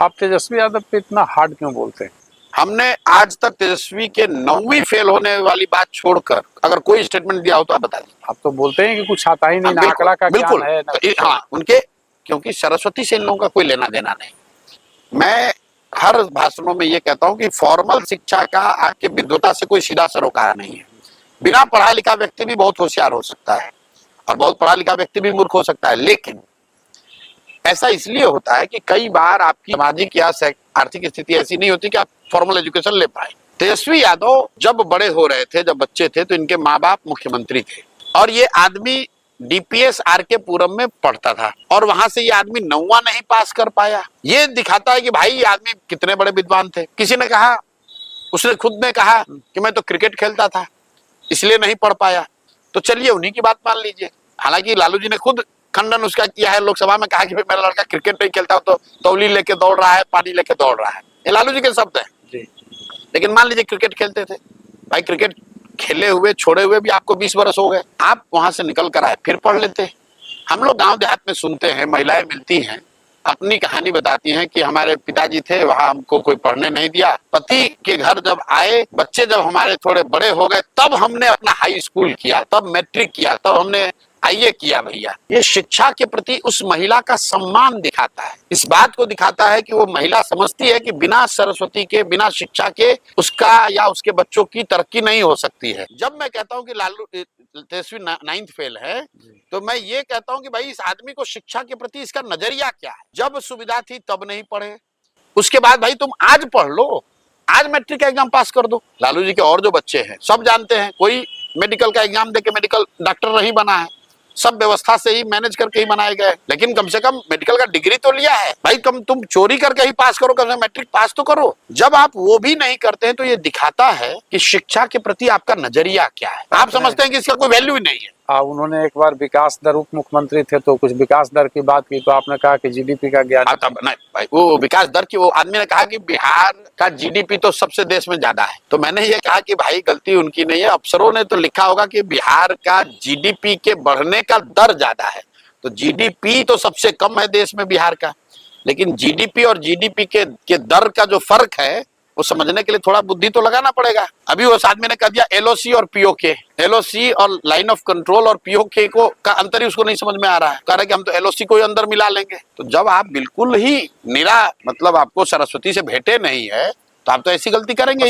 आप तेजस्वी यादव पे इतना हार्ड क्यों बोलते हैं? हमने आज तक तेजस्वी के 9वीं फेल होने वाली बात छोड़कर अगर कोई स्टेटमेंट दिया हो तो आप बता दीजिए। आप तो बोलते हैं कि कुछ आता ही नहीं, ना बिल्कुल, आंकड़ा का बिल्कुल। ज्ञान है, ना तो हाँ, उनके क्योंकि सरस्वती से इन लोगों का कोई लेना देना नहीं। मैं हर भाषणों में ये कहता हूँ कि फॉर्मल शिक्षा का आपके विद्वता से कोई सीधा सरोकार नहीं है। बिना पढ़ा लिखा व्यक्ति भी बहुत होशियार हो सकता है और बहुत पढ़ा लिखा व्यक्ति भी मूर्ख हो सकता है, लेकिन ऐसा इसलिए होता है कि कई बार आपकी सामाजिक या आर्थिक स्थिति ऐसी नहीं होती कि आप फॉर्मल एजुकेशन ले पाए। तेजस्वी यादव जब बड़े हो रहे थे, जब बच्चे थे, तो इनके माँ बाप मुख्यमंत्री थे और ये आदमी डीपीएस आरके पुरम में पढ़ता था और वहां से ये आदमी 9वां नहीं पास कर पाया। ये दिखाता है कि भाई ये आदमी कितने बड़े विद्वान थे। किसी ने कहा, उसने खुद ने कहा कि मैं तो क्रिकेट खेलता था इसलिए नहीं पढ़ पाया। तो चलिए उन्हीं की बात मान लीजिए। हालांकि लालू जी ने खुद खंडन उसका किया है, लोकसभा में कहा कि मेरा लड़का क्रिकेट नहीं खेलता तो तौली लेके दौड़ रहा है, पानी लेके दौड़ रहा है। ये लालू जी के शब्द हैं। लेकिन मान लीजिए क्रिकेट खेलते थे, भाई क्रिकेट खेले हुए छोड़े हुए भी आपको 20 वर्ष हो गए, आप वहां से निकल कर आए, फिर पढ़ लेते। हम लोग गांव देहात में सुनते हैं, महिलाएं मिलती हैं, अपनी कहानी बताती हैं कि हमारे पिताजी थे, वहां हमको कोई पढ़ने नहीं दिया। पति के घर जब आए, बच्चे जब हमारे थोड़े बड़े हो गए, तब हमने अपना हाई स्कूल किया, तब मैट्रिक किया, तब हमने आइए किया। भैया ये शिक्षा के प्रति उस महिला का सम्मान दिखाता है, इस बात को दिखाता है कि वो महिला समझती है कि बिना सरस्वती के, बिना शिक्षा के उसका या उसके बच्चों की तरक्की नहीं हो सकती है। जब मैं कहता हूँ कि लालू तेजस्वी 9th फेल है, तो मैं ये कहता हूँ कि भाई इस आदमी को शिक्षा के प्रति इसका नजरिया क्या है। जब सुविधा थी तब नहीं पढ़े, उसके बाद भाई तुम आज पढ़ लो, आज मैट्रिक का एग्जाम पास कर दो। लालू जी के और जो बच्चे हैं सब जानते हैं, कोई मेडिकल का एग्जाम देके मेडिकल डॉक्टर नहीं बना है, सब व्यवस्था से ही मैनेज करके ही बनाए गए, लेकिन कम से कम मेडिकल का डिग्री तो लिया है। भाई तुम चोरी करके ही पास करो, कम से कम मैट्रिक पास तो करो। जब आप वो भी नहीं करते हैं तो ये दिखाता है कि शिक्षा के प्रति आपका नजरिया क्या है। आप समझते हैं कि इसका कोई वैल्यू ही नहीं है। उन्होंने एक बार विकास दर, उप मुख्यमंत्री थे तो कुछ विकास दर की बात की, तो आपने कहा कि जीडीपी का ज्ञान नहीं भाई, वो विकास दर की, वो आदमी ने कहा कि बिहार का जीडीपी तो सबसे देश में ज्यादा है, तो मैंने ये कहा कि भाई गलती उनकी नहीं है, अफसरों ने तो लिखा होगा कि बिहार का जीडीपी के बढ़ने का दर ज्यादा है, तो जीडीपी तो सबसे कम है देश में बिहार का। लेकिन जीडीपी और जीडीपी के दर का जो फर्क है वो समझने के लिए थोड़ा बुद्धि तो लगाना पड़ेगा। अभी उस आदमी ने कह दिया एलओसी और पीओके, एलओसी और लाइन ऑफ कंट्रोल और पीओके को का अंतर ही उसको नहीं समझ में आ रहा है। कह रहे कि हम तो एलओसी को ही अंदर मिला लेंगे। तो जब आप बिल्कुल ही निरा, मतलब आपको सरस्वती से भेंटे नहीं है, तो आप तो ऐसी गलती करेंगे ही।